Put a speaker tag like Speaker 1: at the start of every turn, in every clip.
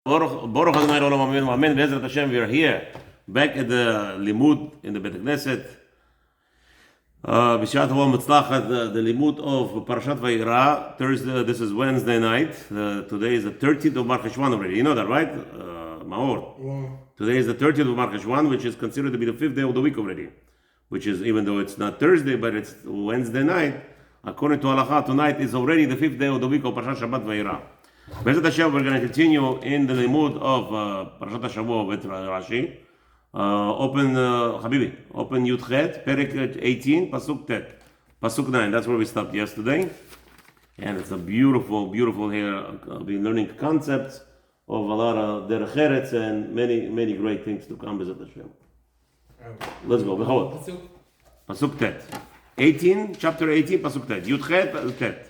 Speaker 1: Baruch Adonai Olam Amen. Amen. Be'ezrat Hashem, we are here back at the limud in the Beit Knesset. B'shat Tov Mitzlachat, the limud of Parashat Vayera. Thursday. This is Wednesday night. Today is the 13th of Mar Cheshvan already. You know that, right, Maor?
Speaker 2: Yeah.
Speaker 1: Today is the 30th of Mar Cheshvan, which is considered to be the 5th day of the week already. Which is, even though it's not Thursday, but it's Wednesday night. According to Halacha, tonight is already the 5th day of the week of Parashat Shabbat Vayera. Be'ezrat Hashem, we're going to continue in the limud of Parashat Hashavua with Rashi. Open Habibi, open Yudchet, Perek 18, Pasuk Tet, Pasuk 9. That's where we stopped yesterday, and it's a beautiful, beautiful here. I'll be learning concepts of a lot of derech eretz and many, many great things to come. Be'ezrat Hashem. Let's go. Behold, Pasuk Tet, 18, chapter 18, Pasuk Tet, Yudchet, Tet.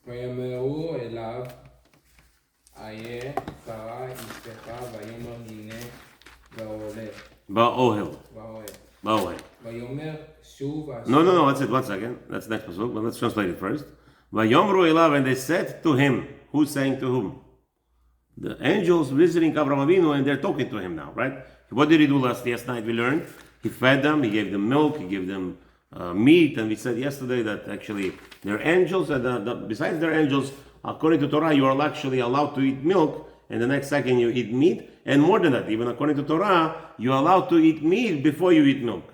Speaker 2: ויאמרו אליו, איה שרה אשתך, ויאמר הנה
Speaker 1: Ba'ohel.
Speaker 2: באוהל. ויאמר שוב
Speaker 1: No, that's it, 1 second. That's next pasuk, but let's translate it first. Vayomru elav, and they said to him, who's saying to whom? The angels visiting Avraham Avinu, and they're talking to him now, right? What did he do last night? We learned he fed them, he gave them milk, he gave them meat, and we said yesterday that actually they're angels, and besides they're angels, according to Torah, you are actually allowed to eat milk, and the next second you eat meat, and more than that, even according to Torah, you're allowed to eat meat before you eat milk.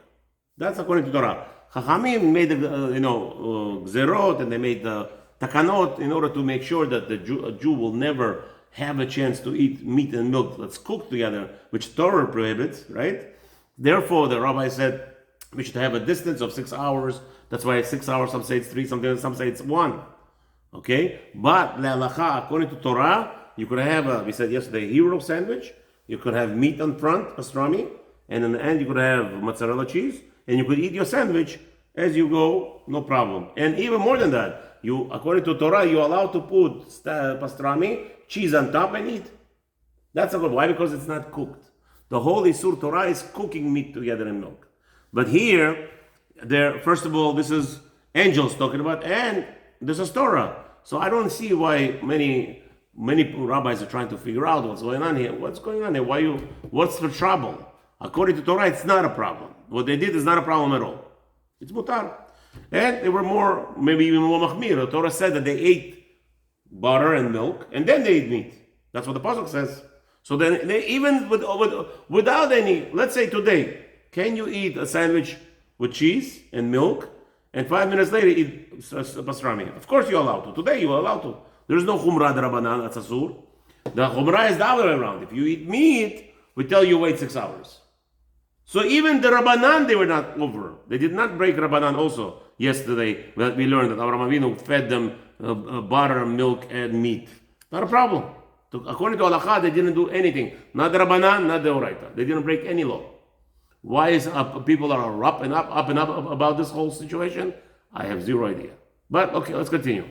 Speaker 1: That's according to Torah. Chachamim made gzerot, and they made the takanot in order to make sure that a Jew will never have a chance to eat meat and milk that's cooked together, which Torah prohibits, right? Therefore, the rabbi said we should have a distance of 6 hours. That's why it's 6 hours. Some say it's 3, some say it's 1. Okay? But le'alacha, according to Torah, you could have we said yesterday, a hero sandwich. You could have meat on front, pastrami, and in the end you could have mozzarella cheese, and you could eat your sandwich as you go, no problem. And even more than that, you, according to Torah, you're allowed to put pastrami, cheese on top and eat. That's a good. Why? Because it's not cooked. The whole Isur Torah is cooking meat together in milk. But here, first of all, this is angels talking about, and this is Torah. So I don't see why many rabbis are trying to figure out what's going on here. What's going on here? What's the trouble? According to Torah, it's not a problem. What they did is not a problem at all. It's mutar. And they were maybe even more machmir. The Torah said that they ate butter and milk, and then they ate meat. That's what the pasuk says. So then, they, even without any, let's say today, can you eat a sandwich with cheese and milk, and 5 minutes later eat pastrami? Of course you're allowed to. Today you're allowed to. There's no chumrah d'rabanan, that's asur. The chumrah is the other way around. If you eat meat, we tell you wait 6 hours. So even the rabbanan, they were not over. They did not break rabbanan also. Yesterday, we learned that Avraham Avinu fed them butter, milk, and meat. Not a problem. According to halacha, they didn't do anything. Not the rabbanan, not the oraita. They didn't break any law. Why is people are up and up about this whole situation? I have zero idea. But okay, let's continue.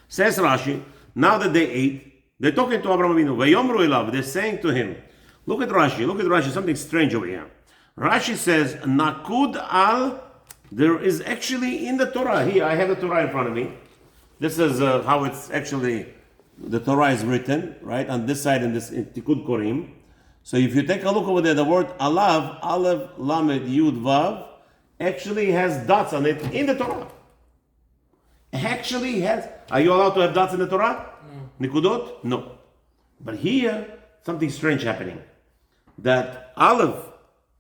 Speaker 1: Says Rashi, now that they ate, they're talking to Avraham Avinu. Vayomru elav, they're saying to him. Look at Rashi, something strange over here. Rashi says, Nakud al, there is actually in the Torah, here, I have the Torah in front of me. This is how it's actually, the Torah is written, right, on this side in Tikud Korim. So if you take a look over there, the word alav, aleph, lamed, yud, vav, actually has dots on it in the Torah. Actually has. Are you allowed to have dots in the Torah? No. Nikudot? No. But here, something strange happening. That aleph,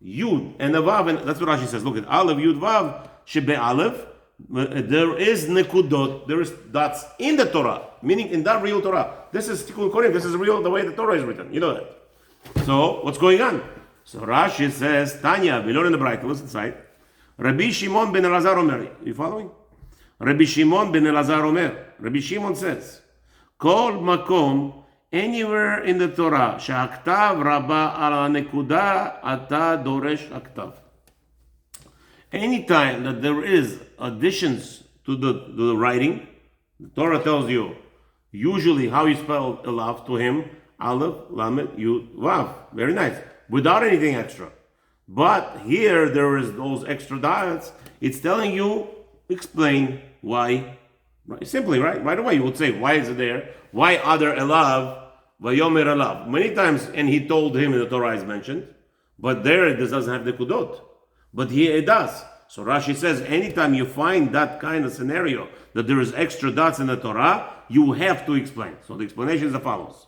Speaker 1: yud, and a vav, and that's what Rashi says. Look at aleph, yud, vav, shebe aleph. There is nikudot, there is dots in the Torah, meaning in that real Torah. This is Tikkun Korim, this is real, the way the Torah is written. You know that. So, what's going on? So Rashi says, Tanya, we learn in the Braita, listen inside. Rabbi Shimon ben Elazar Omer. You following? Rabbi Shimon ben Elazar Omer. Rabbi Shimon says, Kol makom, anywhere in the Torah, she'aktav rabba ala nekuda ata doresh aktav. Anytime that there is additions to the writing, the Torah tells you, usually how you spell Elav to him, Aleph, Lamed, Yud, Vav. Very nice. Without anything extra. But here there is those extra dots. It's telling you, explain why. Right? Simply, right? Right away you would say, why is it there? Why other elav, vayomer elav? Many times, and he told him in the Torah is mentioned, but there it doesn't have the kudot. But here it does. So Rashi says, anytime you find that kind of scenario, that there is extra dots in the Torah, you have to explain. So the explanation is as follows.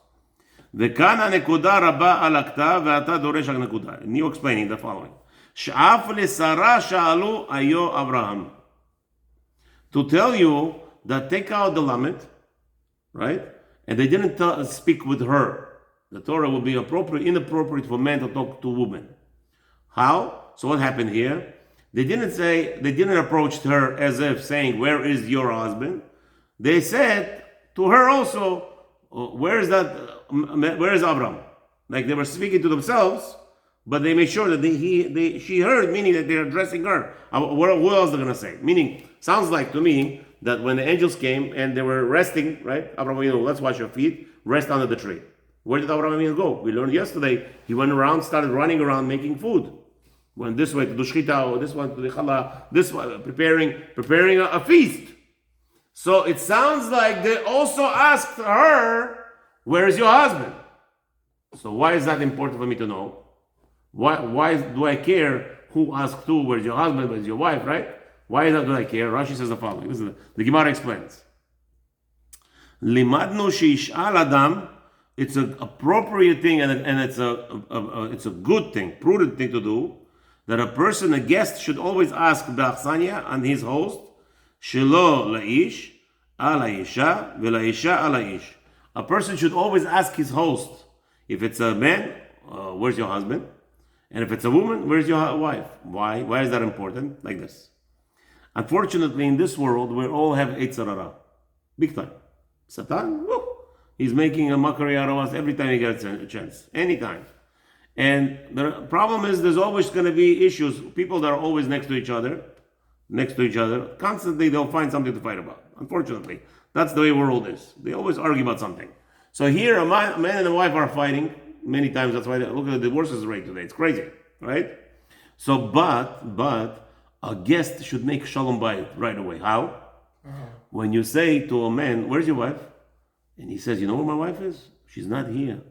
Speaker 1: וכאן הנקודה רבה על הכתב ואתה דורש הנקודה. And you explaining the following. שאף לשרה שאלו היו אברהם. To tell you that take out the lamed, right? And they didn't speak with her. The Torah would be inappropriate for men to talk to women. How? So what happened here? They didn't approach her as if saying, where is your husband? They said to her also, where is Abraham? Like they were speaking to themselves, but they made sure that she heard, meaning that they're addressing her. What else are they going to say? Meaning, sounds like to me that when the angels came and they were resting, right? Abraham, let's wash your feet, rest under the tree. Where did Abraham go? We learned yesterday, he went around, started running around making food. Went this way to the shchita, or this one to the challah, this one, preparing a feast. So it sounds like they also asked her, where is your husband? So why is that important for me to know? Why do I care who asked who, where's your husband, where's your wife, right? Why do I care? Rashi says the following. This is the Gemara explains. Limadnu sheish'al adam, it's an appropriate thing and it's a good thing, prudent thing to do, that a guest should always ask b'achsanya and his host, shelo la'ish, ala isha, v'la'isha ala ish. A person should always ask his host. If it's a man, where's your husband? And if it's a woman, where's your wife? Why? Why is that important? Like this. Unfortunately, in this world, we all have Yetzer Hara. Big time. Satan, woo, he's making a mockery out of us every time he gets a chance. Anytime. And the problem is there's always going to be issues. People that are always next to each other, constantly they'll find something to fight about. Unfortunately. That's the way the world is. They always argue about something. So here, a man and a wife are fighting many times. That's why look at the divorces rate today. It's crazy, right? So, but a guest should make shalom bayit right away. How? When you say to a man, "Where's your wife?" and he says, "You know where my wife is? She's not here."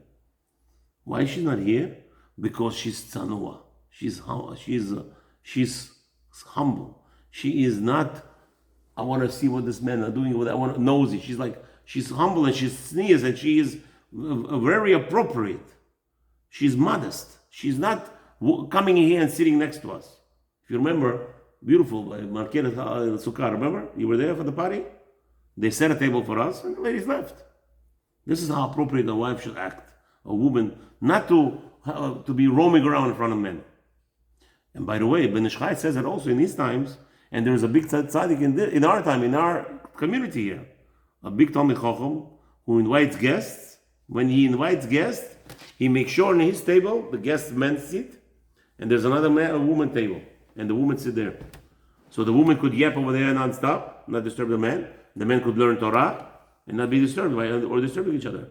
Speaker 1: Why is she not here? Because she's tzanua. She's humble. She is not. I want to see what this man is doing. What I want to nosy. She's humble and she's sneers and she is very appropriate. She's modest. She's not coming in here and sitting next to us. If you remember, beautiful Markeret Sukkah. Remember, you were there for the party. They set a table for us and the ladies left. This is how appropriate a wife should act. A woman, not to be roaming around in front of men. And by the way, Ben Ish Chai says it also in these times. And there's a big tzaddik in our time, in our community here. A big Talmid Chacham who invites guests. When he invites guests, he makes sure on his table, the guests men sit, and there's another a woman table, and the women sit there. So the woman could yap over there non-stop, not disturb the man. The men could learn Torah and not be disturbed or disturbing each other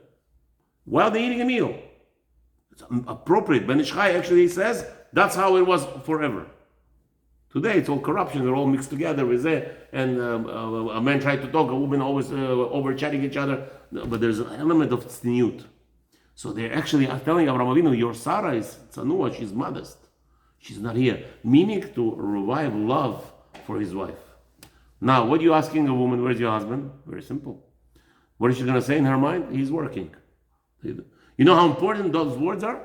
Speaker 1: while they're eating a meal. It's appropriate. Ben Ish Chai actually says that's how it was forever. Today it's all corruption. They're all mixed together with it, and a man tried to talk, a woman always over chatting each other. But there's an element of tzniut. So they're actually telling Avraham Avinu, your Sarah is tzanua, she's modest, she's not here, meaning to revive love for his wife. Now, what are you asking a woman? Where's your husband? Very simple. What is she going to say in her mind? He's working. You know how important those words are?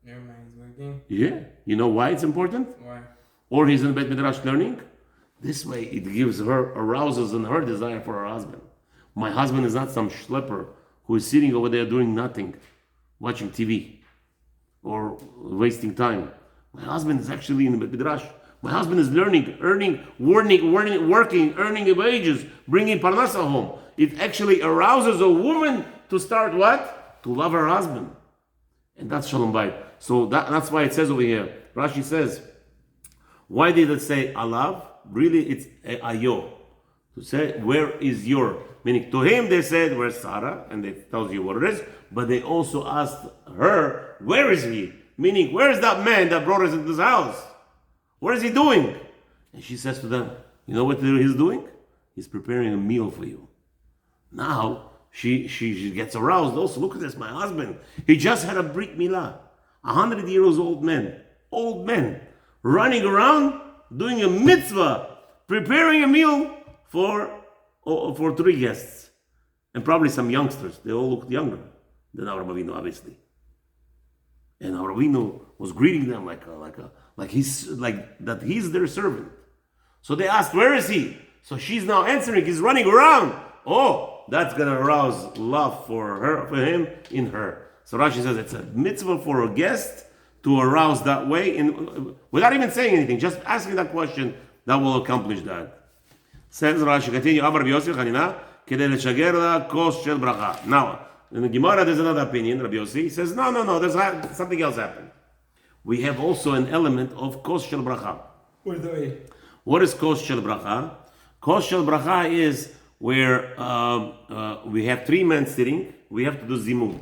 Speaker 2: Your mind's working.
Speaker 1: Yeah. You know why it's important?
Speaker 2: Why?
Speaker 1: Or he's in Beit Midrash learning. This way it gives her, arouses in her desire for her husband. My husband is not some schlepper who is sitting over there doing nothing, watching TV or wasting time. My husband is actually in the Beit Midrash. My husband is learning, working, earning wages, bringing parnasa home. It actually arouses a woman to start what? To love her husband. And that's Shalom Bayit. So that's why it says over here, Rashi says, why did it say alav? Really, it's ayo. To say, where is your? Meaning, to him they said, where's Sarah? And it tells you what it is. But they also asked her, where is he? Meaning, where is that man that brought us into this house? What is he doing? And she says to them, you know what he's doing? He's preparing a meal for you. Now, she gets aroused also. Look at this, my husband. He just had a Brit Milah. 100-year-old old men, running around, doing a mitzvah, preparing a meal for 3 guests. And probably some youngsters. They all looked younger than Avraham Avinu, obviously. And Avraham Avinu was greeting them like he's their servant. So they asked, where is he? So she's now answering, he's running around. Oh, that's gonna arouse love for him in her. So Rashi says it's a mitzvah for a guest to arouse that way, without even saying anything, just asking that question, that will accomplish that. Says Rashi, continue, Amar Rabbi Yossi Chanina, kedei leshager la kos shel bracha. Now, in the Gemara, there's another opinion. Rabbi Yossi says, no, there's something else happened. We have also an element of kos shel bracha. What is kos shel bracha? Kos shel bracha is where we have 3 men sitting, we have to do zimun.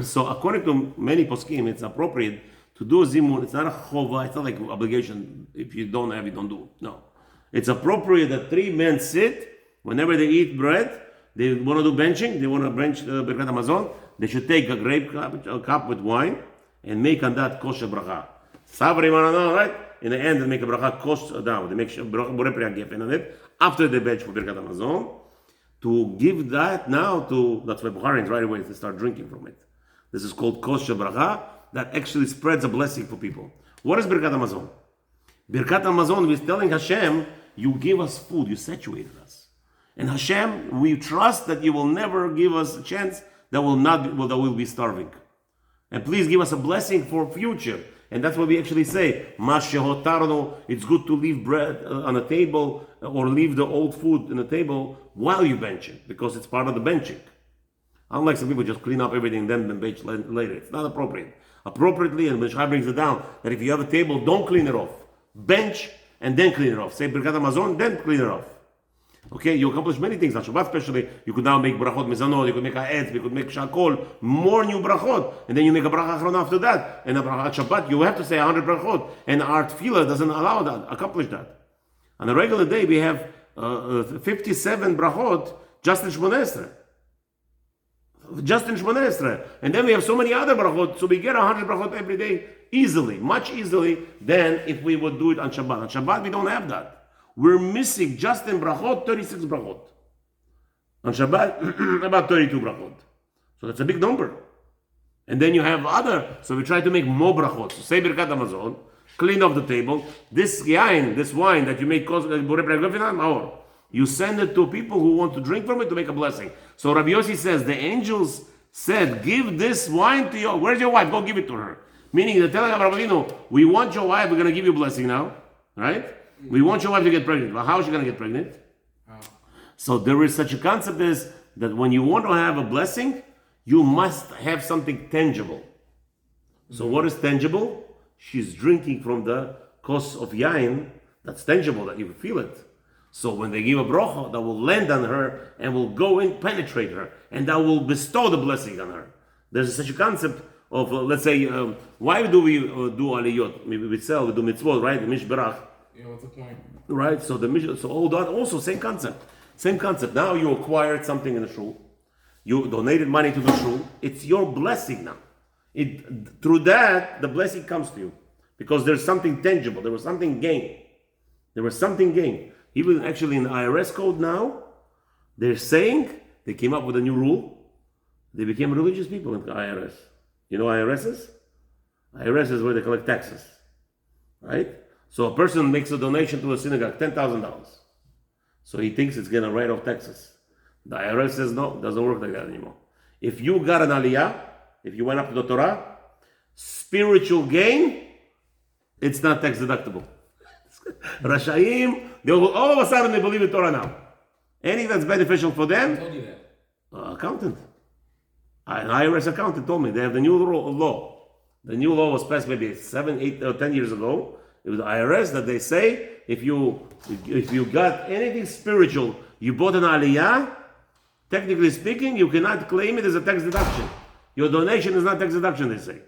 Speaker 1: So according to many poskim, it's appropriate to do a zimun. It's not a chova, it's not like obligation. If you don't have it, don't do it. No. It's appropriate that 3 men sit, whenever they eat bread, they want to do benching, they want to bench Birkat Hamazon, they should take a cup with wine and make on that kosher bracha. Savri manana, right? In the end, they make a bracha kosher down. They make borei pri hagefen on it after they bench for Birkat Hamazon. To give that now to, that's why Bukharians right away they start drinking from it. This is called kosher bracha, that actually spreads a blessing for people. What is Birkat Hamazon? Birkat Hamazon is telling Hashem, you give us food, you saturated us. And Hashem, we trust that you will never give us a chance that we'll be starving. And please give us a blessing for future. And that's what we actually say. It's good to leave bread on a table or leave the old food on the table while you bench it, because it's part of the benching. Unlike some people just clean up everything and then bench later. It's not appropriate. Appropriately, and Mishai brings it down, that if you have a table, don't clean it off. Bench and then clean it off. Say Birkat Hamazon, then clean it off. Okay, you accomplish many things. On Shabbat especially, you could now make brachot mezanot, you could make ha'etz, you could make shakol, more new brachot, and then you make a bracha achron after that. And a bracha Shabbat, you have to say 100 brachot, and our tefillah doesn't allow that, accomplish that. On a regular day, we have 57 brachot just in Shmoneh Esrei. Just in Shmoneh Esrei. And then we have so many other brachot, so we get 100 brachot every day easily, much easily than if we would do it on Shabbat. On Shabbat, we don't have that. We're missing just in brachot 36 brachot. On Shabbat, about 32 brachot. So that's a big number. And then you have other, so we try to make more brachot. So say Birkat Hamazon, clean off the table. This wine that you make, you send it to people who want to drink from it to make a blessing. So Rabbi Yossi says, the angels said, give this wine to your, where's your wife? Go give it to her. Meaning, they're telling Avraham Avinu, we want your wife, we're going to give you a blessing now. Right? We want your wife to get pregnant. Well, how is she going to get pregnant? So there is such a concept is that when you want to have a blessing, you must have something tangible. So what is tangible? She's drinking from the kos of yain. That's tangible, that you feel it. So when they give a bracha, that will land on her and will go and penetrate her, and that will bestow the blessing on her. There's such a concept of, let's say, why do we do aliyot? We do mitzvot, right? The mishberach.
Speaker 2: Yeah, what's the point?
Speaker 1: Right, so all that also same concept. Now you acquired something in the shul, you donated money to the shul. It's your blessing now. Through that the blessing comes to you because there's something tangible. There was something gained. Even actually in the IRS code now, they're saying they came up with a new rule. They became religious people in the IRS. You know IRS is? IRS is where they collect taxes, right? So a person makes a donation to a synagogue, $10,000. So he thinks it's going to write off taxes. The IRS says no, it doesn't work like that anymore. If you got an aliyah, if you went up to the Torah, spiritual gain, it's not tax deductible. Rashayim, all of a sudden they believe in Torah now. Anything that's beneficial for them,
Speaker 2: Who told you that?
Speaker 1: Accountant. An IRS accountant told me they have the new law. The new law was passed maybe 7, 8, or 10 years ago. It was the IRS that they say if you got anything spiritual, you bought an aliyah, technically speaking, you cannot claim it as a tax deduction. Your donation is not tax deduction, they say.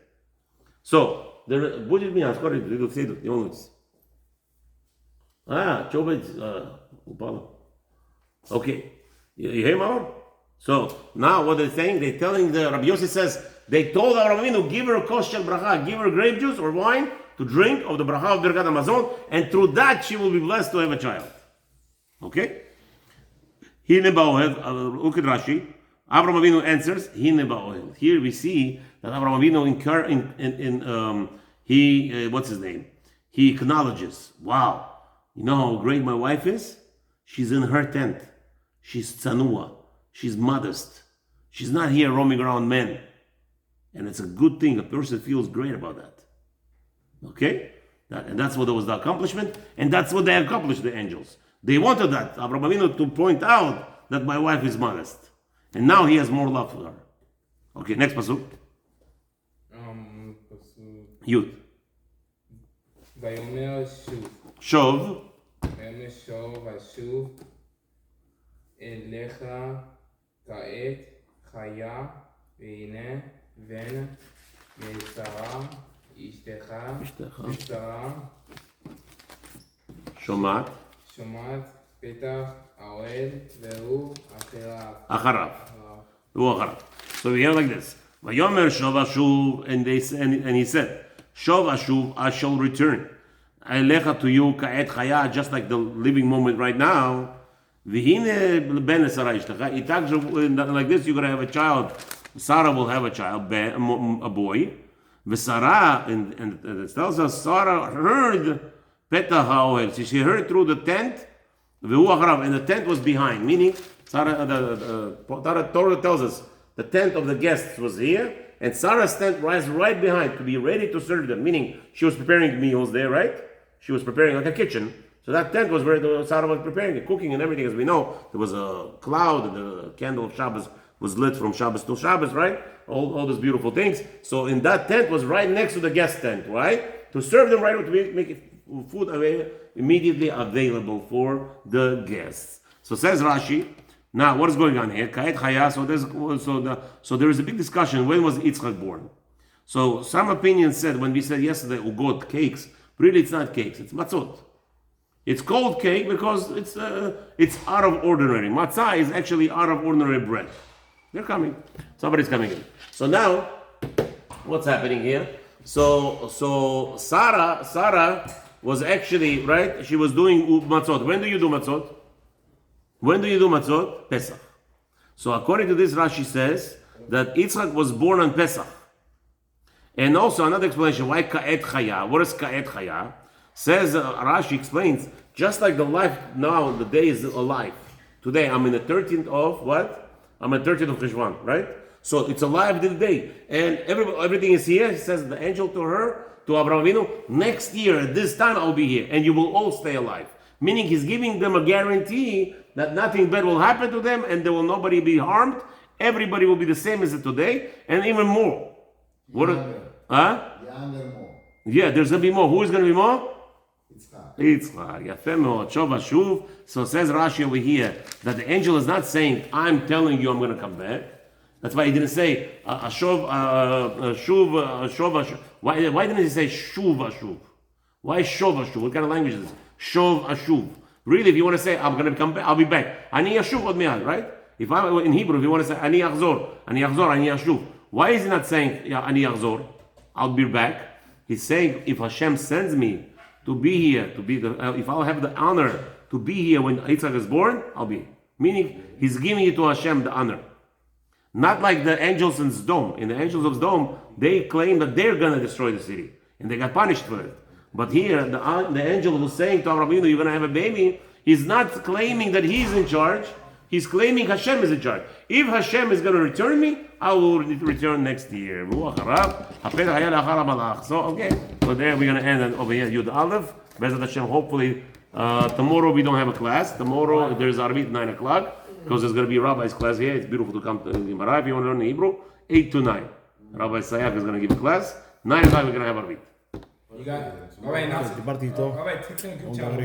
Speaker 1: So, будет меня, скоро идут, все идут, не волнуйтесь. Что быть, упало? Okay, you hear Mama? So, now what they're saying, they're telling the, Rabbi Yossi says, they told Avraham Avinu, give her kos shel bracha, give her grape juice or wine to drink of the bracha of Birkat Hamazon, and through that she will be blessed to have a child. Okay? Hine ba'ohel, look at Rashi. Avraham Avinu answers, Hine ba'ohel. Here we see that Avraham Avinu what's his name? He acknowledges, wow, you know how great my wife is? She's in her tent. She's tzanua. She's modest. She's not here roaming around men. And it's a good thing. A person feels great about that. Okay? And that's what was the accomplishment. And that's what they accomplished, the angels. They wanted that, Avraham Avinu, to point out that my wife is modest. And now he has more love for her. Okay, next pasuk. Yud.
Speaker 2: ויאמר שוב.
Speaker 1: Shov.
Speaker 2: ויאמר שוב ושוב אליך כעת חיה והנה בן ושרה אשתך ושרה
Speaker 1: שומעת
Speaker 2: פתח האוהל והוא
Speaker 1: אחריו. So we hear like this. Vayomer Shov Ashuv, and he said, Shov Ashuv, I shall return. Elecha to you ka'et chaya, just like the living moment right now. V'hine ben Sarah ishtecha. Like this, you're going to have a child. Sarah will have a child, a boy. V'Sarah, and it tells us, Sarah heard petah ha'ohel. She heard through the tent. V'hu acharav, and the tent was behind. Meaning, Sarah, the Torah tells us, the tent of the guests was here, and Sarah's tent was right behind to be ready to serve them. Meaning, she was preparing meals there, right? She was preparing like a kitchen. So that tent was where Sarah was preparing it, cooking and everything. As we know, there was a cloud, and the candle of Shabbos was lit from Shabbos to Shabbos, right? All those beautiful things. So in that tent was right next to the guest tent, right? To serve them right, to make food immediately available for the guests. So says Rashi. Now, what is going on here? Ka'et chaya. So there is a big discussion. When was Yitzchak born? So some opinions said, when we said yesterday, ugot, cakes, really it's not cakes, it's matzot. It's called cake because it's out of ordinary. Matzah is actually out of ordinary bread. They're coming. Somebody's coming in. So now, what's happening here? So Sarah was actually, right? She was doing matzot. When do you do matzot? When do you do matzot? Pesach. So according to this, Rashi says that Yitzchak was born on Pesach. And also another explanation, why ka'et chaya? What is ka'et chaya? Says, Rashi explains, just like the life now, the day is alive. Today, I'm in the 13th of what? I'm in the 13th of Cheshvan, right? So it's alive this day. And everything is here. He says, the angel to her, to Avraham Avinu, next year, at this time, I'll be here. And you will all stay alive. Meaning he's giving them a guarantee that nothing bad will happen to them and there will nobody be harmed. Everybody will be the same as today and even more.
Speaker 3: Younger more.
Speaker 1: Yeah, there's going to be more. Who is going to be more?
Speaker 3: Yitzchak.
Speaker 1: Yafeh me'od. Shov Ashuv. So says Rashi over here that the angel is not saying, I'm telling you I'm going to come back. That's why he didn't say Ashuv. Why didn't he say Shuv Ashuv? Why Shov Ashuv? What kind of language is this? Shov Ashuv. Really, if you want to say, I'm going to come back, I'll be back. Ani Ashuv od miyad, right? If I'm in Hebrew, if you want to say, Ani Achzor, Ani Ashuv. Why is he not saying, Ani Achzor, I'll be back? He's saying, if Hashem sends me to be here, if I'll have the honor to be here when Yitzchak is born, I'll be. Meaning, he's giving it to Hashem, the honor. Not like the angels in Sodom. In the angels of Sodom, they claim that they're going to destroy the city. And they got punished for it. But here, the angel who's saying to Avraham Avinu, you're going to have a baby, he's not claiming that he's in charge. He's claiming Hashem is in charge. If Hashem is going to return me, I will return next year. So, okay. So there we're going to end over here, Yud Aleph. Bezat Hashem, hopefully, tomorrow we don't have a class. Tomorrow there's Arvit 9 o'clock, because there's going to be a rabbi's class here. It's beautiful to come to Gemara if you want to learn Hebrew. 8 to 9. Rabbi Sayak is going to give a class. 9 o'clock we're going to have Arvit.
Speaker 2: You got it. All right, now. All right, take some good job.